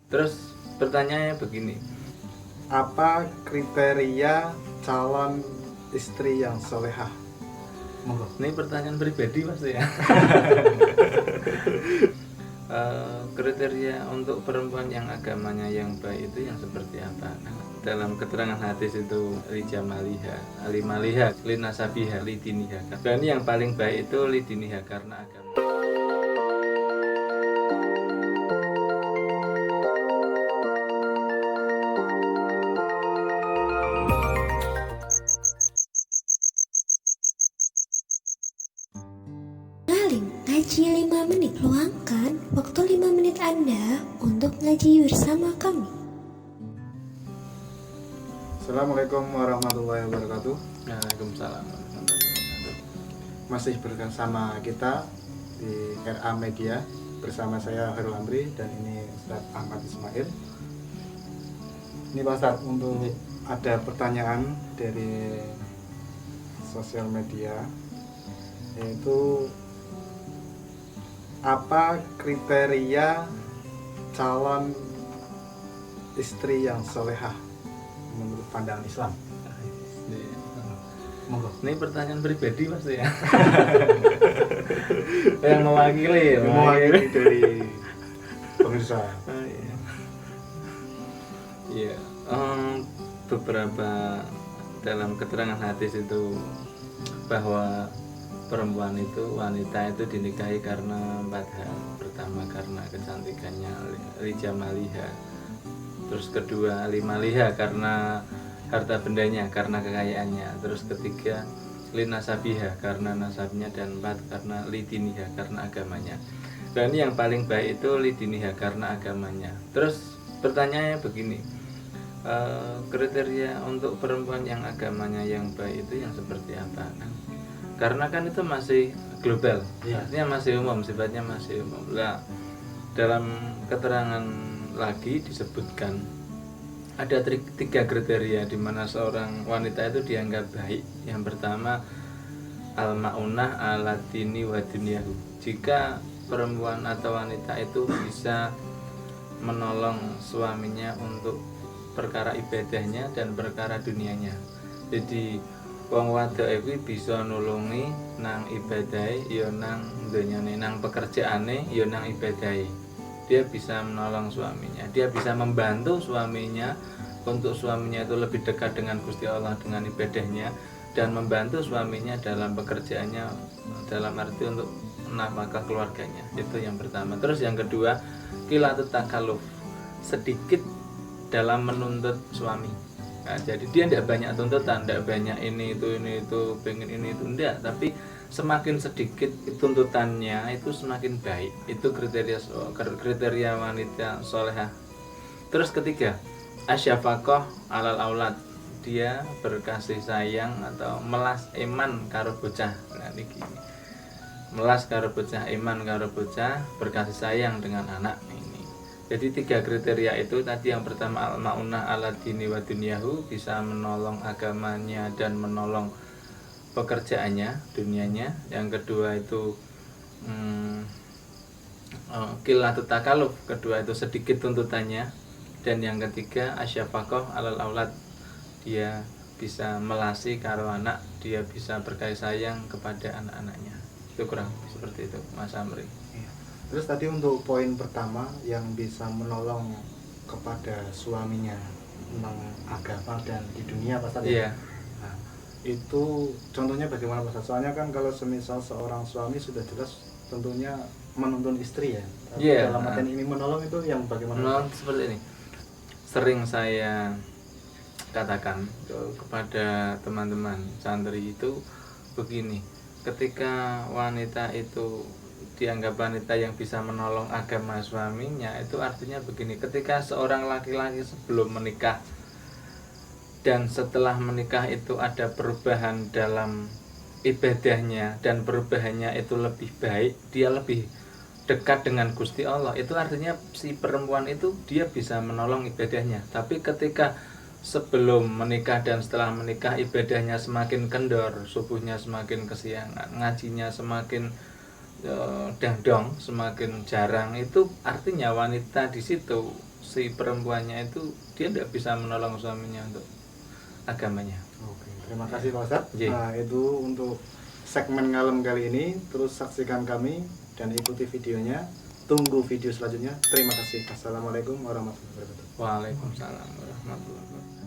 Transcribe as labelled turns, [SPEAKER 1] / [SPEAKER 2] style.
[SPEAKER 1] Terus pertanyaannya begini,
[SPEAKER 2] Apa kriteria calon istri yang solehah? Monggo.
[SPEAKER 1] ini pertanyaan pribadi mas ya. Kriteria untuk perempuan yang agamanya yang baik itu yang seperti apa? Dalam keterangan hadis itu lijamaliha, alimaliha, linasabiha, lidiniha. Dan yang paling baik itu lidiniha karena agama.
[SPEAKER 3] Ngaji 5 menit. Luangkan waktu 5 menit Anda untuk ngaji bersama kami.
[SPEAKER 2] Assalamualaikum warahmatullahi wabarakatuh.
[SPEAKER 1] Waalaikumsalam.
[SPEAKER 2] Masih bersama kita di RA Media bersama saya Hairul Amri dan ini Ustaz Ahmad Ismail. Ini Pak Ustaz, untuk ada pertanyaan dari sosial media, yaitu apa kriteria calon istri yang solehah menurut pandangan Islam? Monggo.
[SPEAKER 1] Ini pertanyaan pribadi mas ya. Yang mewakili
[SPEAKER 2] dari pemirsa.
[SPEAKER 1] Iya, beberapa dalam keterangan hadis itu bahwa perempuan itu, wanita itu dinikahi karena 4 hal. Pertama karena kecantikannya, lijamaliha. Terus kedua limaliha karena harta bendanya, karena kekayaannya. Terus ketiga linasabiha karena nasabnya, dan 4 karena lidiniha karena agamanya. Dan yang paling baik itu lidiniha karena agamanya. Terus pertanyaannya begini, kriteria untuk perempuan yang agamanya yang baik itu yang seperti apa? Karena kan itu masih global, artinya masih umum, sifatnya masih umum. Nah, dalam keterangan lagi disebutkan ada 3 kriteria di mana seorang wanita itu dianggap baik. Yang pertama al-ma'unah ala dini wa dunyahu. Jika perempuan atau wanita itu bisa menolong suaminya untuk perkara ibadahnya dan perkara dunianya. Jadi wong wadok iki bisa nulungi nang ibadahe ya nang donyane, nang pekerjaane ya nang ibadahe. Dia bisa menolong suaminya, dia bisa membantu suaminya untuk suaminya itu lebih dekat dengan Gusti Allah dengan ibadahnya, dan membantu suaminya dalam pekerjaannya dalam arti untuk nafkah keluarganya. Itu yang pertama. Terus yang kedua, qilatut takalluf, sedikit dalam menuntut suami. Nah, jadi dia tidak banyak tuntutan, tidak banyak ini itu, pengen ini itu, enggak. Tapi semakin sedikit tuntutannya itu semakin baik. Itu kriteria wanita solehah. Terus ketiga, asyafaqah alal aulad, dia berkasih sayang atau melas iman karo bocah. Nah niki, melas karo bocah, iman karo bocah, berkasih sayang dengan anak ini. Jadi 3 kriteria itu tadi. Yang pertama al-ma'unah ala dini wa dunyahu, bisa menolong agamanya dan menolong pekerjaannya, dunianya. Yang kedua itu qilatut takalluf, kedua itu sedikit tuntutannya. Dan yang ketiga asyafaqah alal aulad, dia bisa melasi karo anak, dia bisa berkasih sayang kepada anak-anaknya. Itu kurang seperti itu Mas Amri.
[SPEAKER 2] Terus tadi untuk poin pertama yang bisa menolong kepada suaminya tentang agama dan di dunia Pak Ustaz.
[SPEAKER 1] Iya.
[SPEAKER 2] Nah, itu contohnya bagaimana Pak Ustaz? Soalnya kan kalau semisal seorang suami sudah jelas tentunya menuntun istri ya. Tapi dalam artian ini menolong itu yang bagaimana?
[SPEAKER 1] Menolong seperti ini. Sering saya katakan kepada teman-teman santri itu begini, ketika wanita itu dianggap wanita yang bisa menolong agama suaminya, itu artinya begini, ketika seorang laki-laki sebelum menikah dan setelah menikah itu ada perubahan dalam ibadahnya dan perubahannya itu lebih baik, dia lebih dekat dengan Gusti Allah, itu artinya si perempuan itu dia bisa menolong ibadahnya. Tapi ketika sebelum menikah dan setelah menikah ibadahnya semakin kendor, subuhnya semakin kesiangan, ngajinya semakin dangdong, semakin jarang, itu artinya wanita di situ si perempuannya itu dia tidak bisa menolong suaminya untuk agamanya.
[SPEAKER 2] Oke, terima kasih Pak Ustadz.
[SPEAKER 1] Iya.
[SPEAKER 2] Nah, itu untuk segmen ngalem kali ini. Terus saksikan kami dan ikuti videonya. Tunggu video selanjutnya. Terima kasih. Assalamualaikum warahmatullahi wabarakatuh.
[SPEAKER 1] Waalaikumsalam warahmatullahi wabarakatuh.